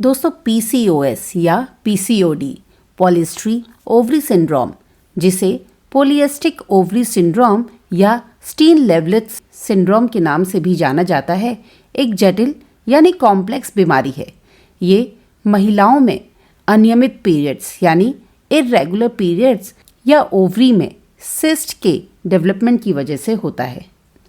दोस्तों पीसीओएस या PCOD polycystic ovary syndrome, जिसे पॉलीसिस्टिक ओवरी सिंड्रोम या स्टीन-लेवलिट्ज सिंड्रोम के नाम से भी जाना जाता है, एक जटिल यानी कॉम्प्लेक्स बीमारी है। ये महिलाओं में अनियमित पीरियड्स यानी इर्रेगुलर पीरियड्स या ओवरी में सिस्ट के डेवलपमेंट की वजह से होता है।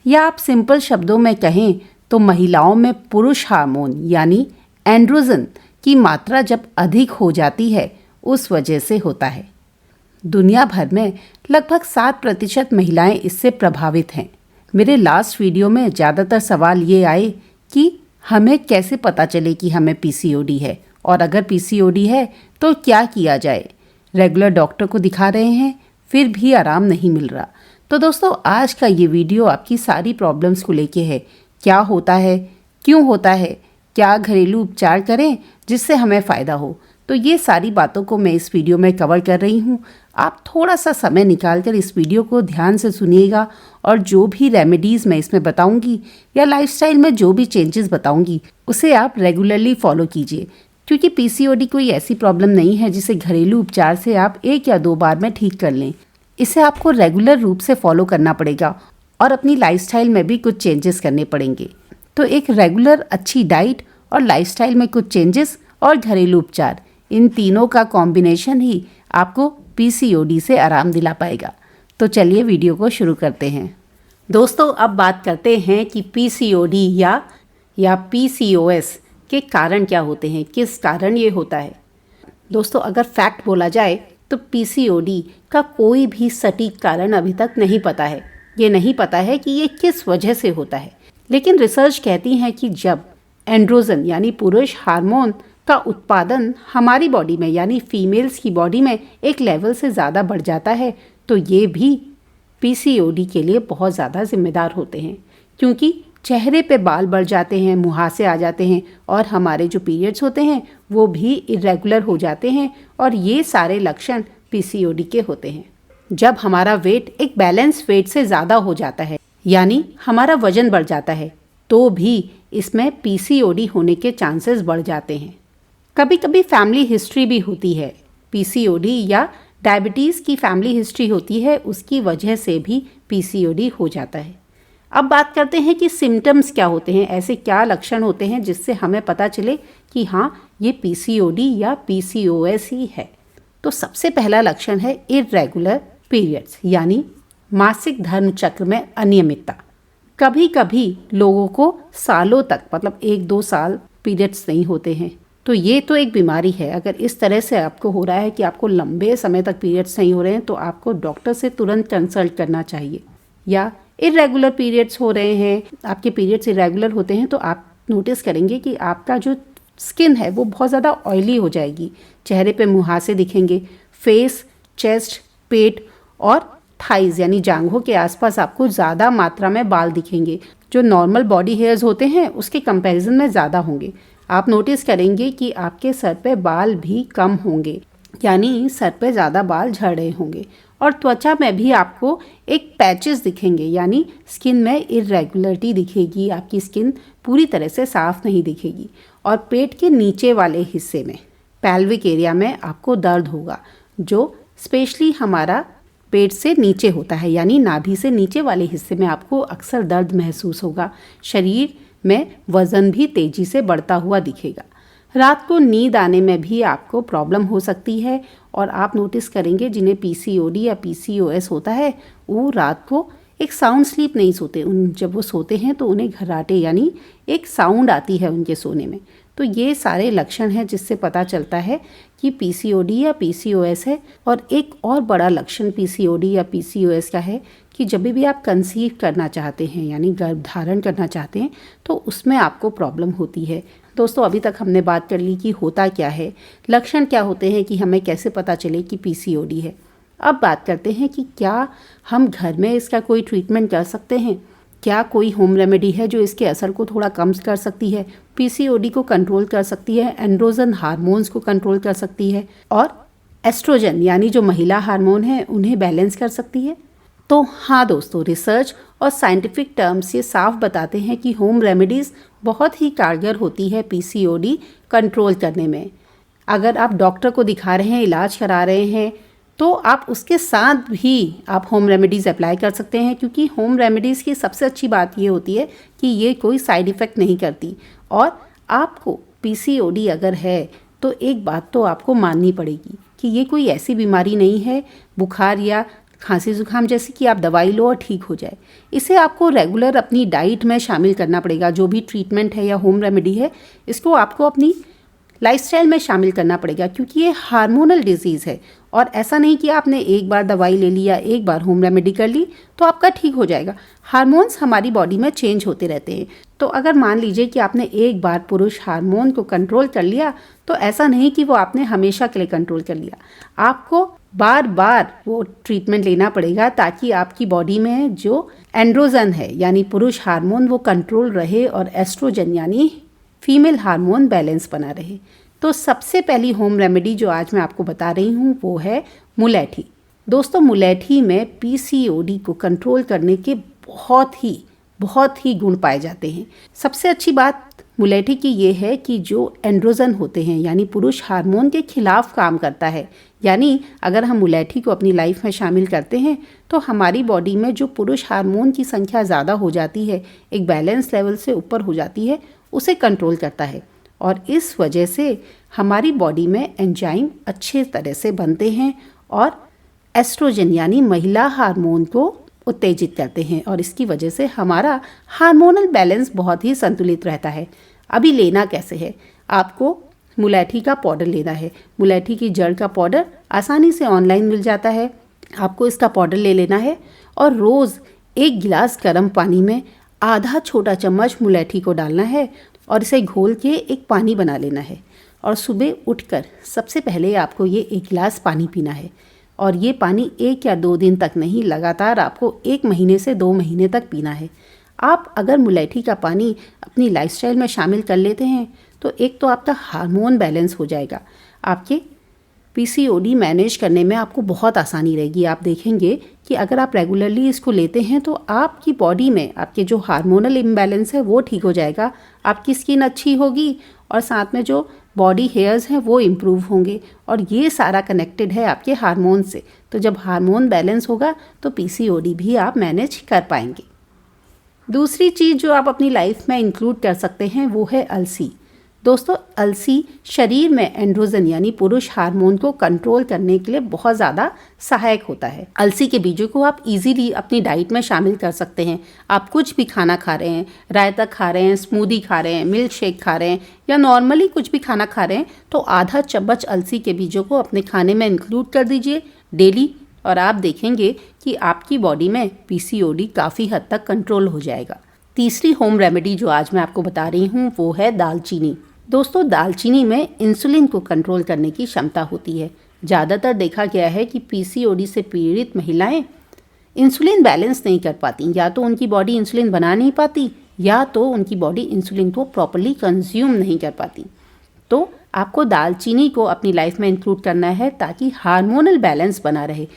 या आप सिंपल शब्दों में कहें तो महिलाओं में पुरुष हार्मोन यानी एंड्रोजन की मात्रा जब अधिक हो जाती है उस वजह से होता है। दुनिया भर में लगभग 7% महिलाएं इससे प्रभावित हैं। मेरे लास्ट वीडियो में ज़्यादातर सवाल ये आए कि हमें कैसे पता चले कि हमें पीसीओडी है, और अगर पीसीओडी है तो क्या किया जाए। रेगुलर डॉक्टर को दिखा रहे हैं फिर भी आराम नहीं मिल रहा। तो दोस्तों आज का ये वीडियो आपकी सारी प्रॉब्लम्स को लेके है। क्या होता है, क्यों होता है, क्या घरेलू उपचार करें जिससे हमें फ़ायदा हो, तो ये सारी बातों को मैं इस वीडियो में कवर कर रही हूँ। आप थोड़ा सा समय निकालकर इस वीडियो को ध्यान से सुनिएगा और जो भी रेमेडीज़ मैं इसमें बताऊँगी या लाइफस्टाइल में जो भी चेंजेस बताऊँगी उसे आप रेगुलरली फॉलो कीजिए, क्योंकि पीसीओडी कोई ऐसी प्रॉब्लम नहीं है जिसे घरेलू उपचार से आप 1 या 2 बार में ठीक कर लें। इसे आपको रेगुलर रूप से फॉलो करना पड़ेगा और अपनी लाइफस्टाइल में भी कुछ चेंजेस करने पड़ेंगे। तो एक रेगुलर अच्छी डाइट और लाइफस्टाइल में कुछ चेंजेस और घरेलू उपचार, इन तीनों का कॉम्बिनेशन ही आपको पीसीओडी से आराम दिला पाएगा। तो चलिए वीडियो को शुरू करते हैं। दोस्तों अब बात करते हैं कि पीसीओडी या पीसीओएस के कारण क्या होते हैं, किस कारण ये होता है। दोस्तों अगर फैक्ट बोला जाए तो पीसीओडी का कोई भी सटीक कारण अभी तक नहीं पता है। ये नहीं पता है कि ये किस वजह से होता है, लेकिन रिसर्च कहती है कि जब एंड्रोजन यानी पुरुष हार्मोन का उत्पादन हमारी बॉडी में यानी फीमेल्स की बॉडी में एक लेवल से ज़्यादा बढ़ जाता है तो ये भी पीसीओडी के लिए बहुत ज़्यादा जिम्मेदार होते हैं, क्योंकि चेहरे पे बाल बढ़ जाते हैं, मुहासे आ जाते हैं और हमारे जो पीरियड्स होते हैं वो भी इरेगुलर हो जाते हैं, और ये सारे लक्षण पीसीओडी के होते हैं। जब हमारा वेट एक बैलेंस वेट से ज़्यादा हो जाता है यानी हमारा वजन बढ़ जाता है तो भी इसमें पीसीओडी होने के चांसेस बढ़ जाते हैं। कभी कभी फैमिली हिस्ट्री भी होती है। पीसीओडी या डायबिटीज़ की फैमिली हिस्ट्री होती है, उसकी वजह से भी पीसीओडी हो जाता है। अब बात करते हैं कि सिम्टम्स क्या होते हैं, ऐसे क्या लक्षण होते हैं जिससे हमें पता चले कि हाँ ये पीसीओडी या पीसीओएस ही है। तो सबसे पहला लक्षण है इर्रेगुलर पीरियड्स यानी मासिक धर्म चक्र में अनियमितता। कभी कभी लोगों को सालों तक मतलब 1-2 साल पीरियड्स नहीं होते हैं, तो ये तो एक बीमारी है। अगर इस तरह से आपको हो रहा है कि आपको लंबे समय तक पीरियड्स नहीं हो रहे हैं तो आपको डॉक्टर से तुरंत कंसल्ट करना चाहिए। या इरेगुलर पीरियड्स हो रहे हैं, आपके पीरियड्स इरेगुलर होते हैं तो आप नोटिस करेंगे कि आपका जो स्किन है वो बहुत ज़्यादा ऑयली हो जाएगी, चेहरे पे मुहासे दिखेंगे, फेस, चेस्ट, पेट और थाइज़ यानी जांघों के आसपास आपको ज़्यादा मात्रा में बाल दिखेंगे, जो नॉर्मल बॉडी हेयर्स होते हैं उसके कंपैरिजन में ज़्यादा होंगे। आप नोटिस करेंगे कि आपके सर पे बाल भी कम होंगे यानी सर पे ज़्यादा बाल झड़ रहे होंगे, और त्वचा में भी आपको एक पैचेस दिखेंगे यानी स्किन में इरेगुलरिटी दिखेगी, आपकी स्किन पूरी तरह से साफ नहीं दिखेगी। और पेट के नीचे वाले हिस्से में पेल्विक एरिया में आपको दर्द होगा, जो स्पेशली हमारा पेट से नीचे होता है यानी नाभि से नीचे वाले हिस्से में आपको अक्सर दर्द महसूस होगा। शरीर में वज़न भी तेज़ी से बढ़ता हुआ दिखेगा। रात को नींद आने में भी आपको प्रॉब्लम हो सकती है, और आप नोटिस करेंगे जिन्हें पीसीओडी या पीसीओएस होता है वो रात को एक साउंड स्लीप नहीं सोते। जब वो सोते हैं तो उन्हें घर्राटे यानी एक साउंड आती है उनके सोने में। तो ये सारे लक्षण हैं जिससे पता चलता है कि पीसीओडी या पीसीओएस है। और एक और बड़ा लक्षण पीसीओडी या पीसीओएस का है कि जब भी आप कंसीव करना चाहते हैं यानी गर्भधारण करना चाहते हैं तो उसमें आपको प्रॉब्लम होती है। दोस्तों अभी तक हमने बात कर ली कि होता क्या है, लक्षण क्या होते हैं, कि हमें कैसे पता चले कि पीसीओडी है। अब बात करते हैं कि क्या हम घर में इसका कोई ट्रीटमेंट कर सकते हैं, क्या कोई होम रेमेडी है जो इसके असर को थोड़ा कम कर सकती है, पीसीओडी को कंट्रोल कर सकती है, एंड्रोजन हार्मोन्स को कंट्रोल कर सकती है और एस्ट्रोजन यानी जो महिला हार्मोन है उन्हें बैलेंस कर सकती है। तो हाँ दोस्तों, रिसर्च और साइंटिफिक टर्म्स ये साफ बताते हैं कि होम रेमेडीज़ बहुत ही कारगर होती है पीसीओडी कंट्रोल करने में। अगर आप डॉक्टर को दिखा रहे हैं, इलाज करा रहे हैं, तो आप उसके साथ भी आप होम रेमेडीज़ अप्लाई कर सकते हैं, क्योंकि होम रेमेडीज़ की सबसे अच्छी बात ये होती है कि ये कोई साइड इफ़ेक्ट नहीं करती। और आपको पीसीओडी अगर है तो एक बात तो आपको माननी पड़ेगी कि ये कोई ऐसी बीमारी नहीं है, बुखार या खांसी जुकाम जैसी, कि आप दवाई लो और ठीक हो जाए। इसे आपको रेगुलर अपनी डाइट में शामिल करना पड़ेगा। जो भी ट्रीटमेंट है या होम रेमेडी है, इसको आपको अपनी लाइफस्टाइल में शामिल करना पड़ेगा, क्योंकि ये हार्मोनल डिजीज़ है। और ऐसा नहीं कि आपने एक बार दवाई ले ली या एक बार होम रेमेडी कर ली तो आपका ठीक हो जाएगा। हार्मोन्स हमारी बॉडी में चेंज होते रहते हैं। तो अगर मान लीजिए कि आपने एक बार पुरुष हार्मोन को कंट्रोल कर लिया, तो ऐसा नहीं कि वो आपने हमेशा के लिए कंट्रोल कर लिया। आपको बार बार वो ट्रीटमेंट लेना पड़ेगा, ताकि आपकी बॉडी में जो एंड्रोजन है यानी पुरुष हार्मोन वो कंट्रोल रहे और एस्ट्रोजन यानी फीमेल हार्मोन बैलेंस बना रहे। तो सबसे पहली होम रेमेडी जो आज मैं आपको बता रही हूँ वो है मुलैठी। दोस्तों, मुलैठी में पीसीओडी को कंट्रोल करने के बहुत ही गुण पाए जाते हैं। सबसे अच्छी बात मुलैठी की ये है कि जो एंड्रोजन होते हैं यानी पुरुष हार्मोन के खिलाफ काम करता है। यानी अगर हम मुलैठी को अपनी लाइफ में शामिल करते हैं तो हमारी बॉडी में जो पुरुष हार्मोन की संख्या ज़्यादा हो जाती है, एक बैलेंस लेवल से ऊपर हो जाती है, उसे कंट्रोल करता है। और इस वजह से हमारी बॉडी में एंजाइम अच्छे तरह से बनते हैं और एस्ट्रोजन यानी महिला हार्मोन को उत्तेजित करते हैं, और इसकी वजह से हमारा हार्मोनल बैलेंस बहुत ही संतुलित रहता है। अभी लेना कैसे है? आपको मुलैठी का पाउडर लेना है। मुलैठी की जड़ का पाउडर आसानी से ऑनलाइन मिल जाता है। आपको इसका पाउडर ले लेना है और रोज़ 1 गिलास गर्म पानी में आधा छोटा चम्मच मुलैठी को डालना है और इसे घोल के एक पानी बना लेना है। और सुबह उठकर सबसे पहले आपको ये 1 गिलास पानी पीना है। और ये पानी 1 या 2 दिन तक नहीं, लगातार आपको 1 महीने से 2 महीने तक पीना है। आप अगर मुलैठी का पानी अपनी लाइफस्टाइल में शामिल कर लेते हैं तो एक तो आपका हार्मोन बैलेंस हो जाएगा, आपके पीसीओडी मैनेज करने में आपको बहुत आसानी रहेगी। आप देखेंगे कि अगर आप रेगुलरली इसको लेते हैं तो आपकी बॉडी में आपके जो हार्मोनल इम्बैलेंस है वो ठीक हो जाएगा, आपकी स्किन अच्छी होगी और साथ में जो बॉडी हेयर्स हैं वो इम्प्रूव होंगे। और ये सारा कनेक्टेड है आपके हार्मोन से। तो जब हार्मोन बैलेंस होगा तो पीसीओडी भी आप मैनेज कर पाएंगे। दूसरी चीज़ जो आप अपनी लाइफ में इंक्लूड कर सकते हैं वो है अलसी। दोस्तों, अलसी शरीर में एंड्रोजन यानी पुरुष हार्मोन को कंट्रोल करने के लिए बहुत ज़्यादा सहायक होता है। अलसी के बीजों को आप इजीली अपनी डाइट में शामिल कर सकते हैं। आप कुछ भी खाना खा रहे हैं, रायता खा रहे हैं, स्मूदी खा रहे हैं, मिल्क शेक खा रहे हैं या नॉर्मली कुछ भी खाना खा रहे हैं, तो आधा चम्मच अलसी के बीजों को अपने खाने में इंक्लूड कर दीजिए डेली, और आप देखेंगे कि आपकी बॉडी में पीसीओडी काफ़ी हद तक कंट्रोल हो जाएगा। तीसरी होम रेमेडी जो आज मैं आपको बता रही हूँ वो है दालचीनी। दोस्तों, दालचीनी में इंसुलिन को कंट्रोल करने की क्षमता होती है। ज़्यादातर देखा गया है कि पीसीओडी से पीड़ित महिलाएं इंसुलिन बैलेंस नहीं कर पाती, या तो उनकी बॉडी इंसुलिन बना नहीं पाती या तो उनकी बॉडी इंसुलिन को प्रॉपर्ली कंज्यूम नहीं कर पाती। तो आपको दालचीनी को अपनी लाइफ में इंक्लूड करना है ताकि हार्मोनल बैलेंस बना रहे।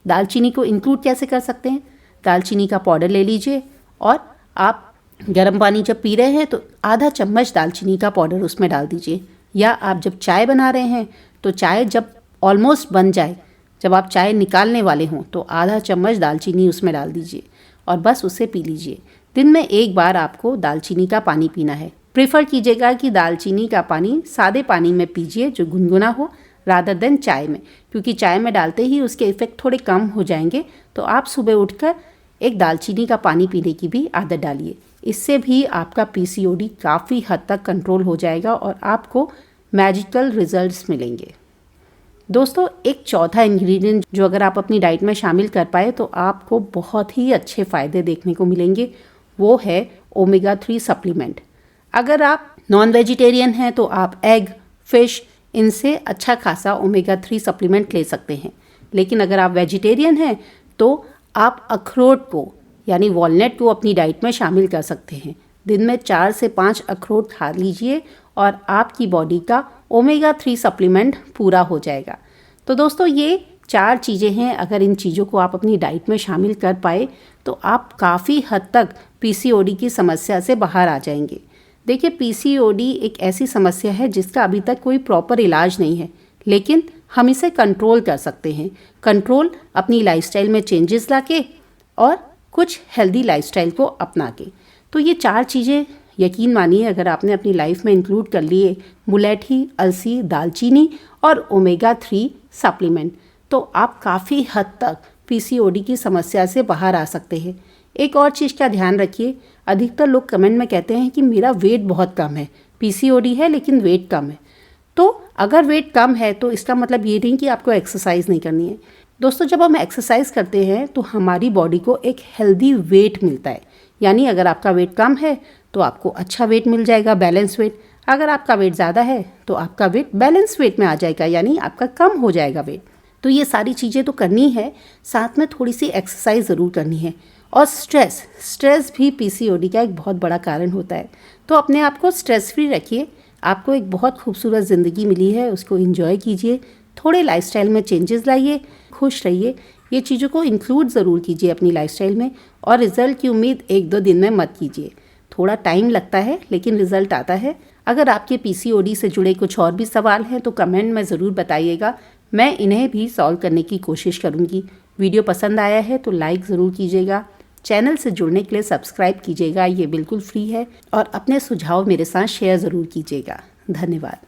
दालचीनी को इंक्लूड कैसे कर सकते हैं? दालचीनी का पाउडर ले लीजिए और आप गर्म पानी जब पी रहे हैं तो आधा चम्मच दालचीनी का पाउडर उसमें डाल दीजिए। या आप जब चाय बना रहे हैं तो चाय जब ऑलमोस्ट बन जाए, जब आप चाय निकालने वाले हों, तो आधा चम्मच दालचीनी उसमें डाल दीजिए और बस उसे पी लीजिए। दिन में 1 बार आपको दालचीनी का पानी पीना है। प्रेफर कीजिएगा कि दालचीनी का पानी सादे पानी में पीजिए जो गुनगुना हो, रादर देन चाय में, क्योंकि चाय में डालते ही उसके इफ़ेक्ट थोड़े कम हो जाएंगे। तो आप सुबह उठकर एक दालचीनी का पानी पीने की भी आदत डालिए। इससे भी आपका पीसीओडी काफ़ी हद तक कंट्रोल हो जाएगा और आपको मैजिकल रिजल्ट्स मिलेंगे। दोस्तों, एक चौथा इंग्रेडिएंट जो अगर आप अपनी डाइट में शामिल कर पाए तो आपको बहुत ही अच्छे फ़ायदे देखने को मिलेंगे, वो है ओमेगा 3 सप्लीमेंट। अगर आप नॉन वेजिटेरियन हैं तो आप एग, फिश, इनसे अच्छा खासा ओमेगा 3 सप्लीमेंट ले सकते हैं। लेकिन अगर आप वेजिटेरियन हैं तो आप अखरोट को यानी वॉलनट को अपनी डाइट में शामिल कर सकते हैं। दिन में 4 से 5 अखरोट खा लीजिए और आपकी बॉडी का ओमेगा 3 सप्लीमेंट पूरा हो जाएगा। तो दोस्तों, ये 4 चीज़ें हैं, अगर इन चीज़ों को आप अपनी डाइट में शामिल कर पाए तो आप काफ़ी हद तक पीसीओडी की समस्या से बाहर आ जाएंगे। देखिए, पीसीओडी एक ऐसी समस्या है जिसका अभी तक कोई प्रॉपर इलाज नहीं है, लेकिन हम इसे कंट्रोल कर सकते हैं। कंट्रोल अपनी लाइफस्टाइल में चेंजेस लाके और कुछ हेल्दी लाइफस्टाइल को अपना के। तो ये 4 चीज़ें यकीन मानिए अगर आपने अपनी लाइफ में इंक्लूड कर लिए, मुलेठी, अलसी, दालचीनी और ओमेगा 3 सप्लीमेंट, तो आप काफ़ी हद तक पीसीओडी की समस्या से बाहर आ सकते हैं। एक और चीज़ का ध्यान रखिए, अधिकतर लोग कमेंट में कहते हैं कि मेरा वेट बहुत कम है, पीसीओडी है लेकिन वेट कम है। तो अगर वेट कम है तो इसका मतलब ये नहीं कि आपको एक्सरसाइज नहीं करनी है। दोस्तों, जब हम एक्सरसाइज करते हैं तो हमारी बॉडी को एक हेल्दी वेट मिलता है। यानी अगर आपका वेट कम है तो आपको अच्छा वेट मिल जाएगा, बैलेंस वेट। अगर आपका वेट ज़्यादा है तो आपका वेट बैलेंस वेट में आ जाएगा, यानी आपका कम हो जाएगा वेट। तो ये सारी चीज़ें तो करनी है, साथ में थोड़ी सी एक्सरसाइज ज़रूर करनी है। और स्ट्रेस भी पीसीओडी का एक बहुत बड़ा कारण होता है। तो अपने आप को स्ट्रेस फ्री रखिए। आपको एक बहुत खूबसूरत ज़िंदगी मिली है, उसको एंजॉय कीजिए, थोड़े लाइफस्टाइल में चेंजेस लाइए, खुश रहिए। ये चीज़ों को इंक्लूड ज़रूर कीजिए अपनी लाइफस्टाइल में, और रिज़ल्ट की उम्मीद 1-2 दिन में मत कीजिए। थोड़ा टाइम लगता है लेकिन रिज़ल्ट आता है। अगर आपके पीसीओडी से जुड़े कुछ और भी सवाल हैं तो कमेंट में ज़रूर बताइएगा, मैं इन्हें भी सॉल्व करने की कोशिश करूँगी। वीडियो पसंद आया है तो लाइक ज़रूर कीजिएगा। चैनल से जुड़ने के लिए सब्सक्राइब कीजिएगा, ये बिल्कुल फ्री है। और अपने सुझाव मेरे साथ शेयर ज़रूर कीजिएगा। धन्यवाद।